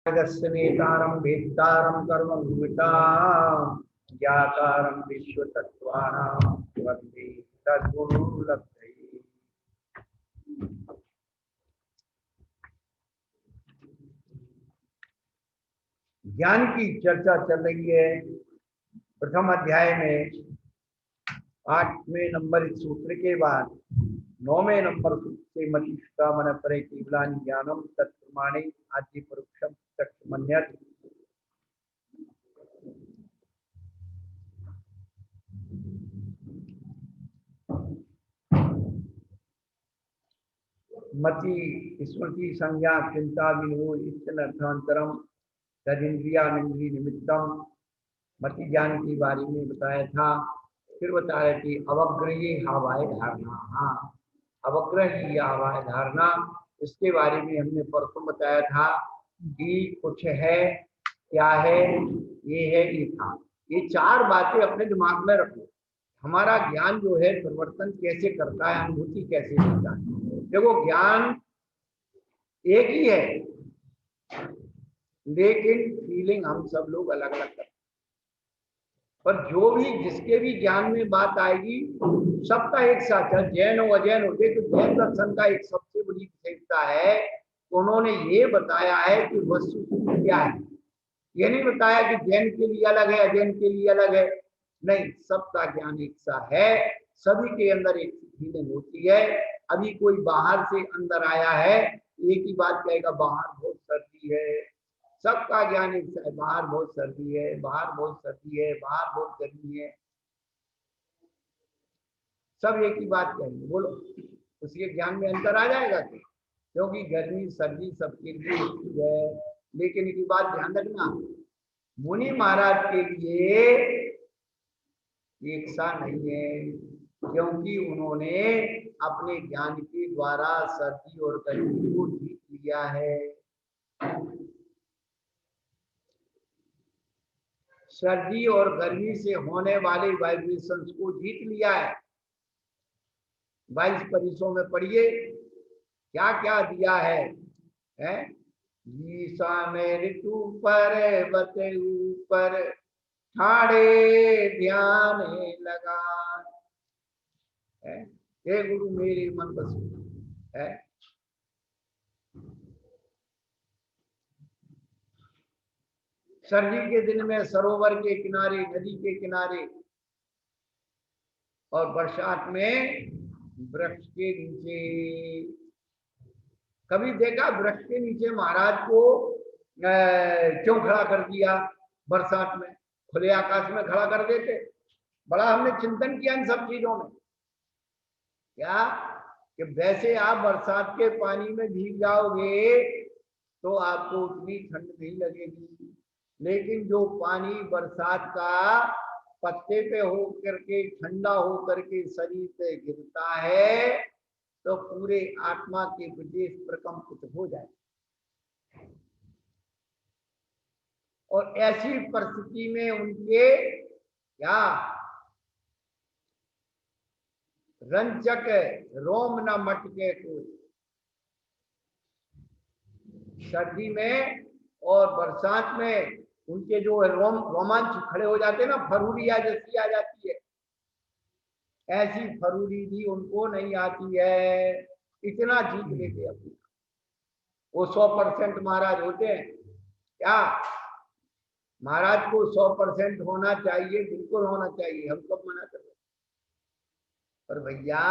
जगस्य नेतारं भेत्तारं कर्मभूमितां ज्ञातारं विश्वतत्त्वानां वन्दे तद्गुरुलब्धये। ज्ञान की चर्चा चल रही है। प्रथम अध्याय में 8वें नंबर सूत्र के बाद 9वें नंबर सूत्र से मतिष्ठा मन परे केवलानि ज्ञानम तत्प्रमाणे आदि परोक्षम तत्मन्यत्। मति स्मृति संज्ञा चिंता विनो इत्यनर्थांतरम तदिंद्रियानिंद्रिय निमित्तम। मति ज्ञान के बारे में बताया था। फिर बता रहे थे अवग्रही हवाए धारणा। हाँ, अवग्रही हवाए धारणा, इसके बारे में हमने परसों बताया था कि कुछ है, क्या है, ये है, ये था। ये चार बातें अपने दिमाग में रखो। हमारा ज्ञान जो है परिवर्तन कैसे करता है, अनुभूति कैसे देता है। देखो, ज्ञान एक ही है, लेकिन फीलिंग हम सब लोग अलग अलग करते हैं। पर जो भी जिसके भी ज्ञान में बात आएगी सबका एक साथ है। जैन हो अजैन हो, देखो जैन दर्शन का एक सबसे बड़ी विशेषता है, उन्होंने ये बताया है कि वस्तु क्या है। ये नहीं बताया कि जैन के लिए अलग है अजैन के लिए अलग है, नहीं, सबका ज्ञान एक सा है। सभी के अंदर एक फीलिंग होती है। अभी कोई बाहर से अंदर आया है, एक ही बात कहेगा बाहर बहुत सर्दी है। सबका ज्ञान एक सा है, बाहर बहुत सर्दी है, बाहर बहुत सर्दी है, बाहर बहुत गर्मी है, सब एक ही बात कहेंगे। बोलो, उसके ज्ञान में अंतर आ जाएगा क्या? क्योंकि गर्मी सर्दी सबके लिए एक है। लेकिन एक बात ध्यान रखना, मुनि महाराज के लिए एक सा नहीं है, क्योंकि उन्होंने अपने ज्ञान के द्वारा सर्दी और गर्मी को जीत लिया है। सर्दी और गर्मी से होने वाले वाइब्रेशंस को जीत लिया है। 22 परिसों में पढ़िए क्या क्या दिया है, ईसा में ऋतु पर बते ऊपर ठाड़े ध्यान लगा है। हे गुरु मेरे मन बस है। सर्दी के दिन में सरोवर के किनारे, नदी के किनारे, और बरसात में वृक्ष के नीचे। कभी देखा वृक्ष के नीचे महाराज को क्यों खड़ा कर दिया? बरसात में खुले आकाश में खड़ा कर देते। बड़ा हमने चिंतन किया इन सब चीजों में, क्या कि वैसे आप बरसात के पानी में भीग जाओगे तो आपको उतनी ठंड नहीं लगेगी, लेकिन जो पानी बरसात का पत्ते पे हो करके ठंडा हो करके शरीर पे गिरता है तो पूरे आत्मा के विदेश प्रकंपित हो जाए। और ऐसी परिस्थिति में उनके क्या रंचक रोम न मटके कोई। सर्दी में और बरसात में उनके जो रोमांच खड़े हो जाते हैं ना, फरूरिया जैसी आ जाती है, ऐसी फरूरी भी उनको नहीं आती है। इतना जीत लेते अपना। वो 100% महाराज होते हैं क्या? महाराज को 100% होना चाहिए, बिल्कुल होना चाहिए। हम कब मना कर रहे? पर भैया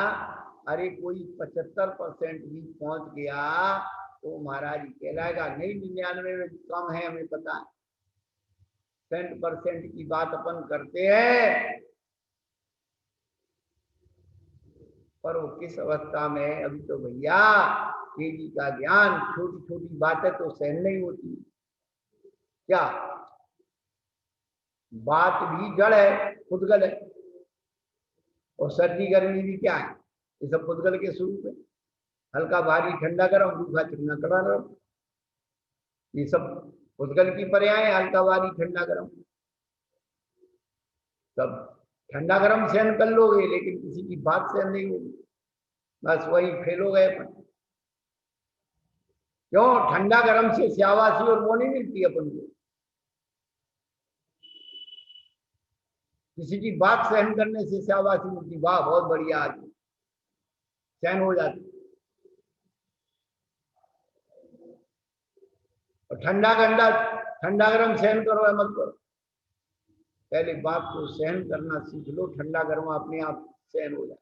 अरे कोई 75% भी पहुंच गया तो महाराज ही कहलाएगा। नहीं, 99 में कम है, हमें पता है। 10% की बात अपन करते हैं, पर वो किस अवस्था में है? अभी तो भैया केजी का ज्ञान, छोटी छोटी बातें तो सहन नहीं होती। क्या बात भी जड़ है, खुदगल है। और सर्दी गर्मी भी क्या है? ये सब खुदगल के स्वरूप है। हल्का भारी ठंडा गरम, रूखा चिकना कड़ा गरम, ये सब खुदगल की पर्याय। हल्का भारी ठंडा गरम, सब ठंडा गरम सहन कर लोगे, लेकिन किसी की बात सहन नहीं होगी, बस वही फेल हो गए अपन। क्यों? ठंडा गर्म से स्यावासी और वो नहीं मिलती अपन को। किसी की बात सहन करने से स्यावासी मिलती, वाह बहुत बढ़िया आदमी, सहन हो जाती। और ठंडा गरम सहन करो या मत करो, पहले बात को सहन करना सीख लो, ठंडा गर्म अपने आप सहन हो जाए।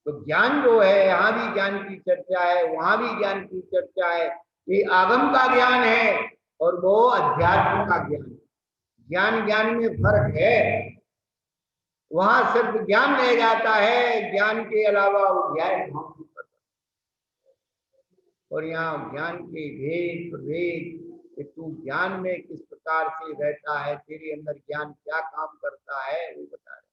तो ज्ञान जो है, यहाँ भी ज्ञान की चर्चा है, वहां भी ज्ञान की चर्चा है। ये आगम का ज्ञान है और वो अध्यात्म का ज्ञान। ज्ञान ज्ञान में फर्क है। वहां सिर्फ ज्ञान रह जाता है, ज्ञान के अलावा वो ज्ञान हम नहीं करता। और यहाँ ज्ञान के भेद प्रभेद, कि तू ज्ञान में किस प्रकार से रहता है, तेरे अंदर ज्ञान क्या काम करता है, वो बता रहे।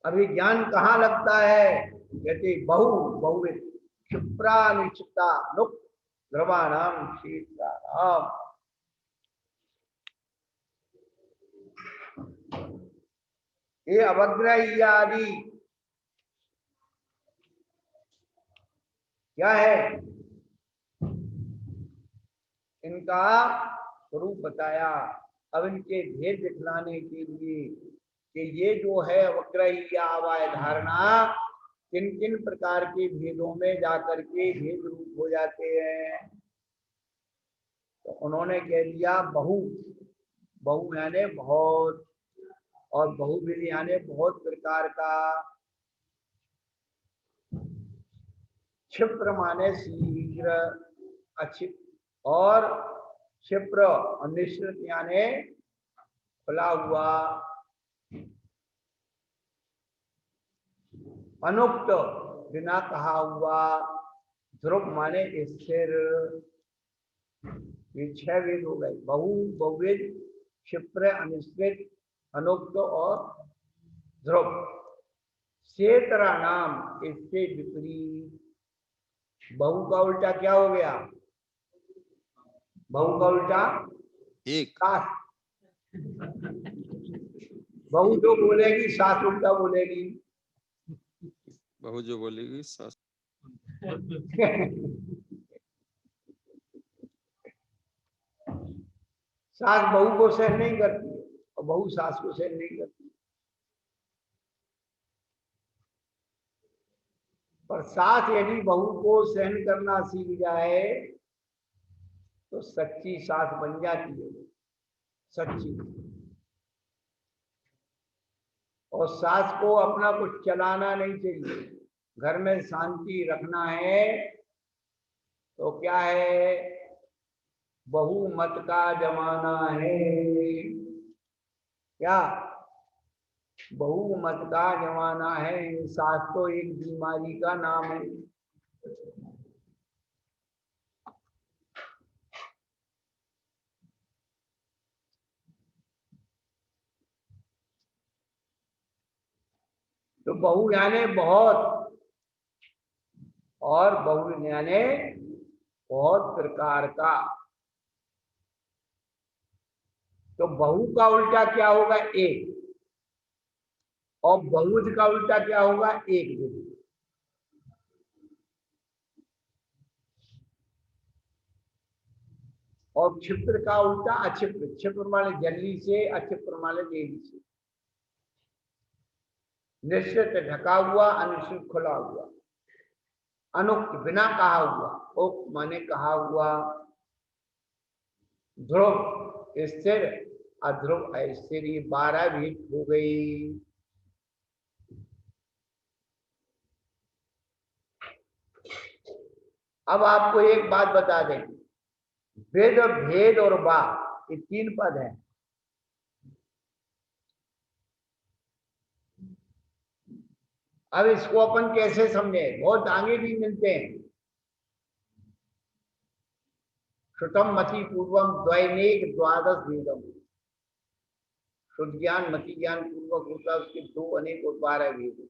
अभी ज्ञान कहाँ लगता है? कहते बहु बहुविध क्षिप्रा निश्चिता नुक द्रवाणाम क्षेत्राणाम। ये अवग्रह आदि क्या है? इनका स्वरूप बताया। अब इनके भेद दिखलाने के लिए कि ये जो है वक्र आवाय धारणा किन किन प्रकार के भेदों में जाकर के भेद रूप हो जाते हैं। तो उन्होंने कह दिया बहु, बहु यानी बहुत, और बहुविध यानी बहुत प्रकार का। क्षिप्र माने शीघ्र, अक्षिप, और क्षिप्र निश्चित यानी खुला हुआ। अनुक्त बिना कहा हुआ। ध्रुव माने स्थिर। ये 6 वेद हो गए, बहु बहुवेद, क्षिप्र, अनिश्चित, अनुक्त और ध्रुव। क्षेत्र नाम इससे विपरीत। बहु का उल्टा क्या हो गया? बहु का उल्टा एक। सास। बहु जो बोलेगी सास उल्टा बोलेगी। बहु जो बोलेगी सास। सास बहू को सहन नहीं करती है और बहू सास को सहन नहीं करती। पर सास यदि बहू को सहन करना सीख जाए तो सच्ची सास बन जाती है, सच्ची। और सास को अपना कुछ चलाना नहीं चाहिए, घर में शांति रखना है तो क्या है? बहु मत का जमाना है। क्या? बहु मत का जमाना है। सास तो एक बीमारी का नाम है। तो बहु यानी बहुत, और बहु यानी बहुत प्रकार का। तो बहु का उल्टा क्या होगा? एक। और बहुज का उल्टा क्या होगा? एक दिन। और क्षिप्र का उल्टा अक्षिप्र। क्षिप्र माने जल्दी से, अक्षिप्र माने देरी से। निश्चित ढका हुआ, अनिश्चित खुला हुआ। अनुक्त बिना कहा हुआ, उक्त माने कहा हुआ। ध्रुव स्थिर, अध्रुव अस्थिर। ये 12 भेद हो गई। अब आपको एक बात बता दें, वेद और भेद और बा, ये 3 पद हैं। अब इसको अपन कैसे समझे? बहुत आगे भी मिलते हैं। श्रुतम मति पूर्वम द्वैनेक द्वादश वेदम। शुद्ध ज्ञान मति ज्ञान पूर्वक होता है, उसके 2 अनेक और 12 वेद।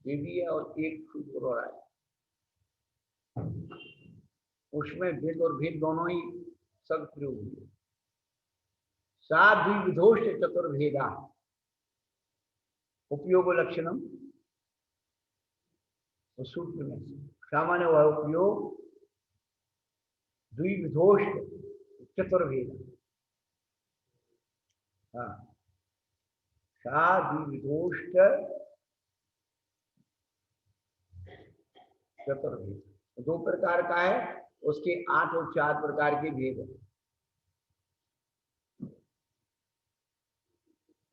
ये भी है और एक शुद्ध हो रहा है। उसमें भेद और भेद दोनों ही शब्द प्रयोग हुए। साधु विधोष्ट चतुर्भेदा, उपयोग लक्षणम सूत्र में सामान्य वह उपयोग द्विविधोष्ट चतुर्भेद। हाँ, सा द्विविधोष्ट चतुर्भेद, दो प्रकार का है, उसके 8 और 4 प्रकार के भेद है।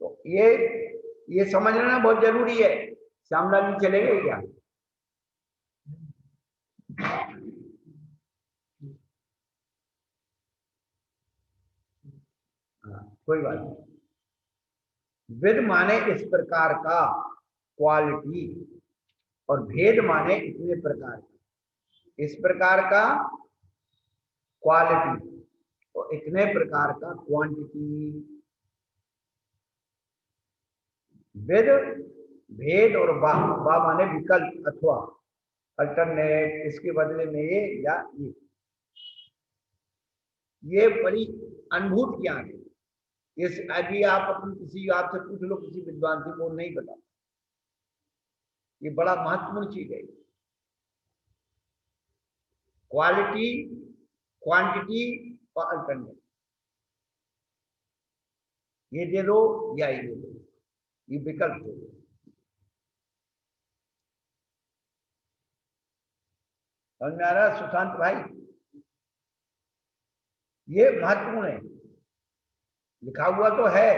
तो ये समझना बहुत जरूरी है। श्यामलाल जी चले गए क्या? हाँ, कोई बात नहीं। विद माने इस प्रकार का, क्वालिटी, और भेद माने इतने प्रकार का। इस प्रकार का क्वालिटी और इतने प्रकार का क्वांटिटी। विद भेद और बा माने विकल्प अथवा अल्टरनेट, इसके बदले में ये या ये बड़ी अनुभूत ज्ञान है। इस अभी आप अपन किसी आपसे पूछ लो, किसी विद्वान से, वो नहीं बता। ये बड़ा महत्वपूर्ण चीज है। क्वालिटी, क्वांटिटी और अल्टरनेट, ये दे दो या ये दे दो, ये विकल्प दे दो। समझ में आ रहा सुशांत भाई? ये महत्वपूर्ण है। लिखा हुआ तो है,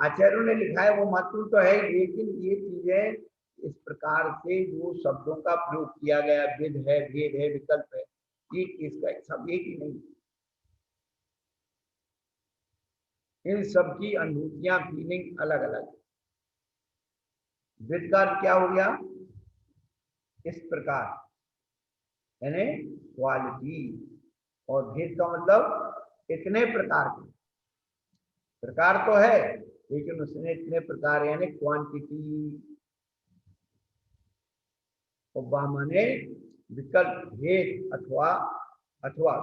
आचार्यों ने लिखा है, वो महत्वपूर्ण तो है, लेकिन ये चीजें इस प्रकार से जो शब्दों का प्रयोग किया गया, विद है, भेद है, विकल्प है, ये इसका सब एक ही नहीं। इन सब की अनुभूतियां, फीलिंग अलग अलग। विद का क्या हो गया? इस प्रकार, यानी क्वालिटी, और भेद का मतलब इतने प्रकार के। प्रकार तो है, लेकिन उसने इतने प्रकार, यानी क्वांटिटी। और वह माने विकल्प, भेद अथवा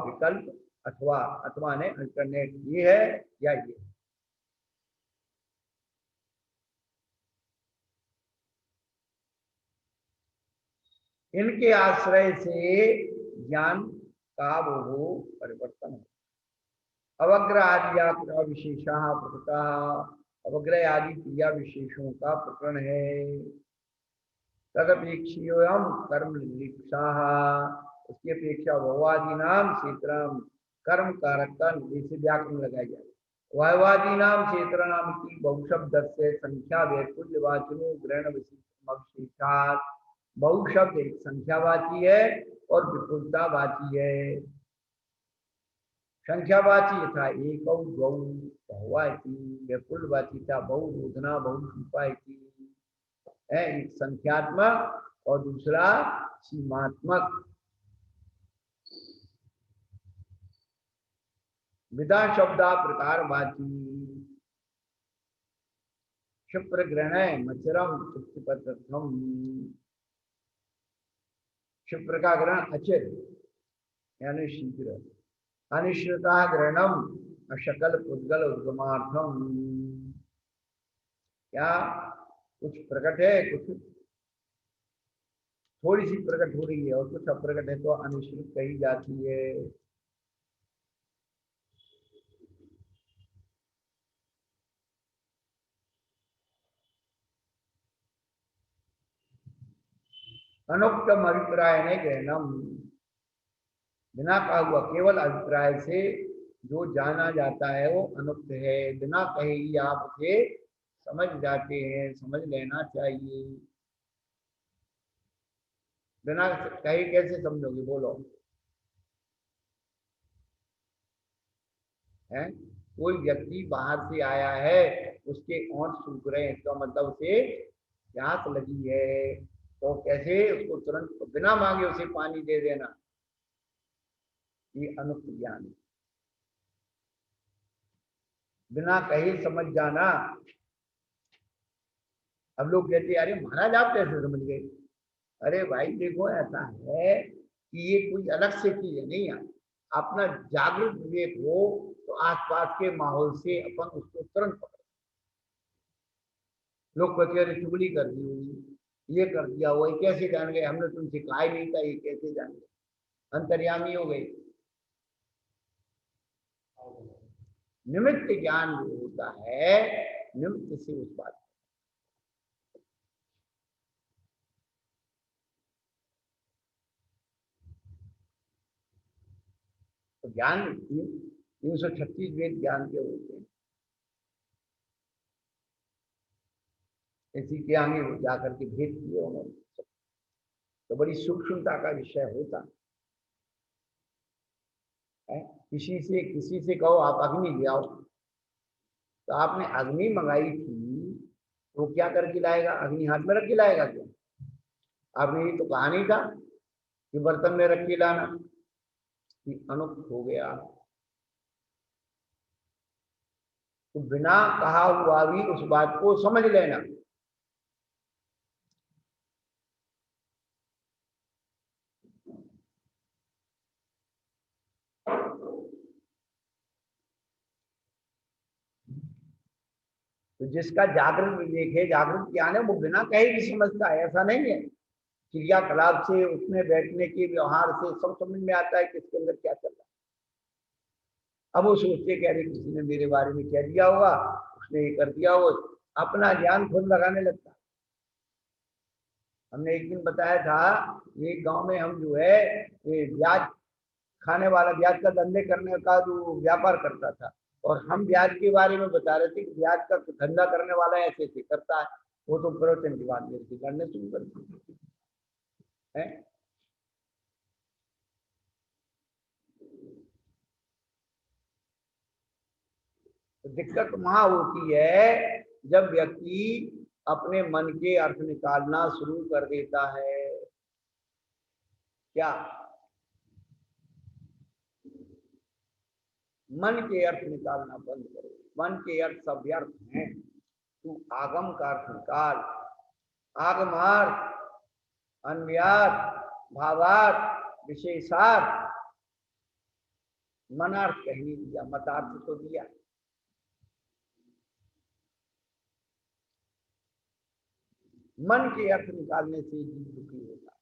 विकल्प अथवा ने अल्टरनेट, ये है या ये। इनके आश्रय से ज्ञान का वो परिवर्तन है। अवग्रह आदि क्रिया विशेषा प्रकृता, अवग्रह आदि क्रिया विशेषों का प्रकरण है। तदपेक्षीयम कर्म निरीक्षा, उसकी अपेक्षा भववादी नाम क्षेत्रम कर्म कारक का जैसे व्याकरण लगाया जाए। वायवादी नाम क्षेत्र नाम की बहुशब्द से संख्या वैकुल्यवाचिनो ग्रहण विशेषात। बहुशब्द एक संख्यावाची है और विपुलतावाची है। संख्यावाची था एक द्वौ बहुवाची, विपुलवाची था बहुरोधना बहुरूपा। एक संख्यात्मक और दूसरा सीमात्मक। विदा शब्दा प्रकारवाची, क्षिप्र ग्रहण मचरम चित्तपत्रम। क्षिप्र का ग्रहण अचिर यानी शीघ्र। अनिश्चिता ग्रहणम अशकल पुद्गल उद्गमार्थम। क्या कुछ प्रकट है, कुछ थोड़ी सी प्रकट हो रही है, और कुछ अप्रकट है तो अनिश्चित कही जाती है। अनुक्तम अभिप्राय ने ग्रहणम, बिना कहा हुआ केवल अभिप्राय से जो जाना जाता है वो अनुक्त है। बिना कहे ही आप उसे समझ जाते हैं, समझ लेना चाहिए। बिना कहे कैसे समझोगे, बोलो? है कोई व्यक्ति बाहर से आया है, उसके ओंठ सूख रहे हैं, इसका मतलब उसे प्यास लगी है, तो कैसे उसको तुरंत बिना मांगे उसे पानी दे देना, ये अनुक्त ज्ञान है। बिना कहे समझ जाना। अब लोग कहते हैं अरे महाराज आप कैसे समझ गए? अरे भाई देखो, ऐसा है कि ये कोई अलग से चीज नहीं है। अपना जागृत विवेक हो तो आसपास के माहौल से अपन उसको तुरंत पकड़। लोग कहते हैं चुगली कर दी हुई, ये कर दिया, वो कैसे जान गए, हमने तुमसे कहा ही नहीं था, ये कैसे जान गए, अंतर्यामी हो गए। निमित्त ज्ञान जो होता है, निमित्त से उस बात, तो ज्ञान 336 वेद ज्ञान के होते हैं, इसी के आगे जाकर के भेद किए उन्होंने, तो बड़ी सूक्ष्मता का विषय होता है। किसी से कहो आप अग्नि ले आओ, तो आपने अग्नि मंगाई थी, तो क्या करके लाएगा, अग्नि हाथ में रख के लाएगा क्या? आपने ये तो कहा नहीं था कि बर्तन में रख के लाना, कि अनुक्त हो गया। तो बिना कहा हुआ भी उस बात को समझ लेना। तो जिसका जागृत विवेक है, जागृत ज्ञान है, वो बिना कहे भी समझता है, ऐसा नहीं है। क्रियाकलाप से, उठने बैठने के व्यवहार से सब समझ में आता है कि इसके अंदर क्या चल रहा है। अब वो सोचते कह रहे किसी ने मेरे बारे में कह दिया होगा, उसने ये कर दिया हो, अपना ज्ञान खुद लगाने लगता। हमने एक दिन बताया था, एक गांव में हम जो है ये ब्याज खाने वाला, ब्याज का धंधे करने का जो व्यापार करता था, और हम ब्याज के बारे में बता रहे थे कि ब्याज का धंधा करने वाला ऐसे ऐसे करता है। वो तो प्रवचन की बात मेरे से करने शुरू कर दी है। तो दिक्कत वहां होती है जब व्यक्ति अपने मन के अर्थ निकालना शुरू कर देता है। क्या मन के अर्थ निकालना बंद करो, मन के अर्थ सब व्यर्थ हैं, तू आगम का अर्थ निकाल। आगमार्थ, अन्व्यार्थ, भावार्थ, विशेषार्थ, मनार्थ कहीं नहीं दिया, मतार्थ तो दिया। मन के अर्थ निकालने से जीव दुखी होता है।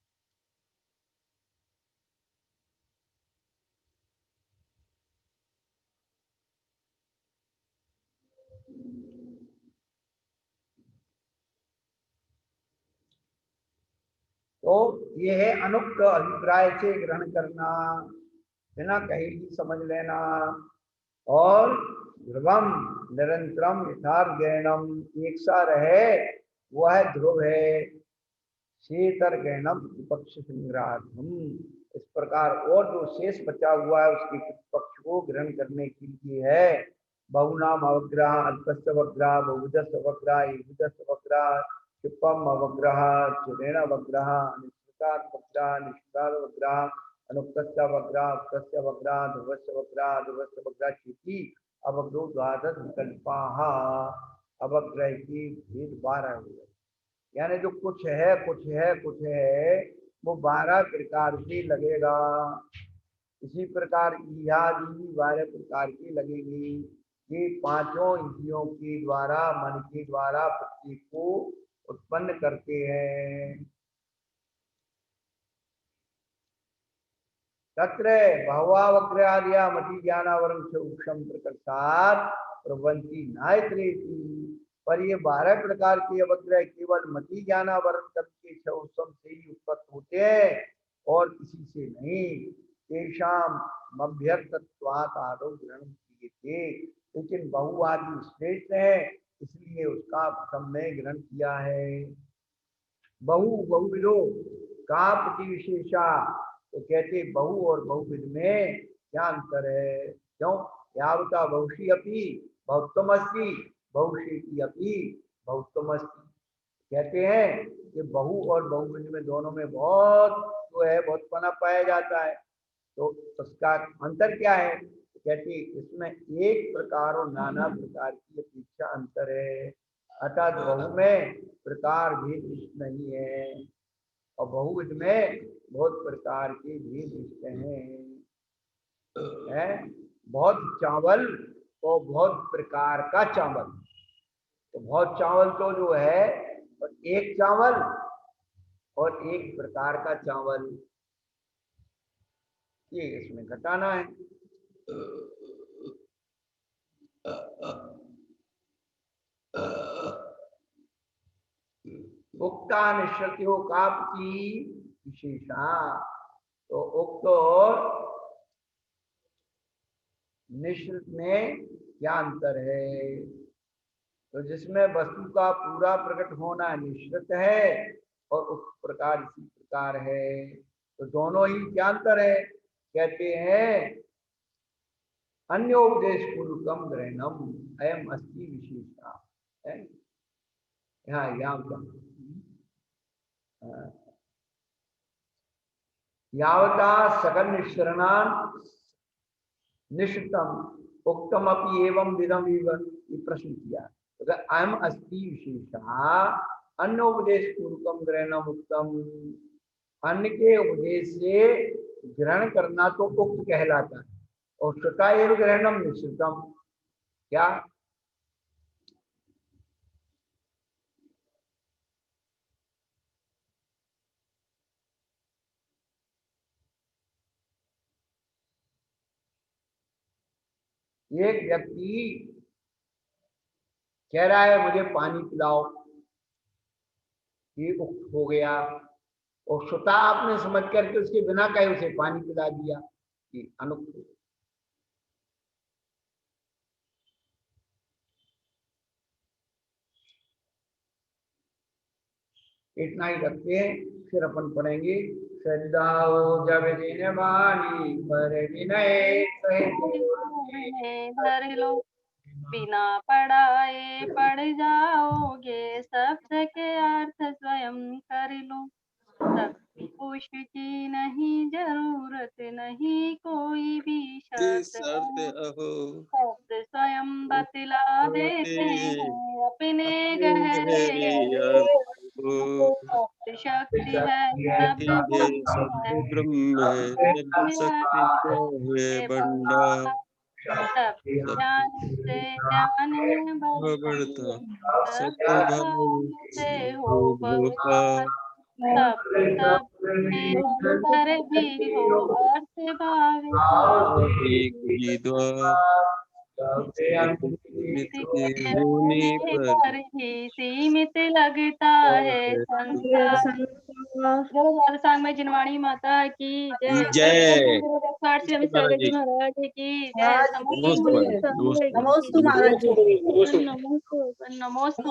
तो ये है अनुक्त अभिप्राय से ग्रहण करना, बिना कहीं भी समझ लेना। और ध्रुवम निरंतरम यथार्थ ज्ञानम, एक सा रहे वह ध्रुव है। शेतर ज्ञानम विपक्ष संग्राहम, इस प्रकार और जो शेष बचा हुआ है उसके पक्ष को ग्रहण करने के लिए है। बहुनाम अवग्रह, अल्पस्य अवग्रह, बहुदस अवग्रह, एकदस अवग्रह, क्षिपम अवग्रह, चुरेण अवग्रह, अनिश्चितात् अवग्रह, निश्चितात् अवग्रह, अनुक्तस्य अवग्रह, उक्तस्य अवग्रह, ध्रुवस्य अवग्रह, ध्रुवस्य अवग्रह चेति अवग्रो द्वादश विकल्पाः। अवग्रह की भेद 12 हुए, यानी जो कुछ है कुछ है कुछ है, वो 12 प्रकार से लगेगा। इसी प्रकार आदि भी 12 प्रकार की लगेगी। ये पांचों इंद्रियों के द्वारा, मन के द्वारा प्रत्येक को उत्पन्न करते हैं। तत्र बहुवावग्रहादिया मति ज्ञानावरण से उक्षम प्रकर्षात् प्रबंधी नायत्रेति। पर ये 12 प्रकार के अवग्रह केवल मति ज्ञानावरण करके क्षम से ही उत्पन्न होते हैं और किसी से नहीं। तेषाम मभ्यर्थत्वात् आदौ ग्रहण किए थे, लेकिन बहुवादी श्रेष्ठ है इसलिए उसका प्रथम में ग्रहण किया है। बहुविधो का प्रतिविशेषा, तो कहते बहु और बहुविध में क्या अंतर है? क्यों? यावता बहुषी अपी बहुत्तमस्ति, बहुषेती अपी बहुत्तमस्ति। कहते हैं कि बहु और बहुविध में दोनों में बहुत जो है बहुत पना पाया जाता है, तो उसका अंतर क्या है? तो कहते इसमें एक प्रकार और नाना प्रकार की अपेक्षा अंतर है। अर्थात बहु में प्रकार भेद नहीं है और बहुविध में बहुत प्रकार के भेद हैं। बहुत चावल और बहुत प्रकार का चावल, तो बहुत चावल तो जो है, और एक चावल और एक प्रकार का चावल, ये इसमें घटाना है। उक्ता निश्चित्यो कापति विशेषा, तो उक्त और निश्चित में क्या अंतर है? तो जिसमें वस्तु का पूरा प्रकट होना निश्चित है और उस प्रकार इसी प्रकार है, तो दोनों ही क्या अंतर है? कहते हैं अन्योपदेश पूर्वकम ग्रहणम अयम अस्ति विशेषता है। यहाँ यावता सकल निश्चरणान निश्चितम उक्तम अपि एवं विधम ये प्रश्न किया। तो अयम अस्ति विशेषा अन्योपदेश पूर्वकम ग्रहणम उत्तम, अन्य के उपदेश से ग्रहण करना तो उक्त कहलाता है, और श्रुता एवं ग्रहणम निश्चितम क्या? एक व्यक्ति कह रहा है मुझे पानी पिलाओ, ये उक्त हो गया, और श्रुता आपने समझ करके उसके बिना कहे उसे पानी पिला दिया, ये अनुक्त। इतना ही रखते हैं, फिर अपन पढ़ेंगे। श्रद्धाओ जब दिन वाणी पर विनय धर लो, बिना पढ़ाए पढ़ जाओगे, शब्द के अर्थ स्वयं कर लो। शक्ति पुरुष की नहीं जरूरत, नहीं कोई भी शर्त अहो शब्द स्वयं बतला देते हैं अपने गहरे शक्ति है सब ब्रह्म है, शक्ति है भंडार, सब ज्ञान से ज्ञान बढ़ता सब से हो भगवान, सब सब में अंतर भी हो अर्थ भाव एक ही द्वार होने पर ही सीमित लगता है संसार। सांग में जिनवाणी माता की जय, महाराज की जय, नमोस्तु महाराज। नमोस्तु।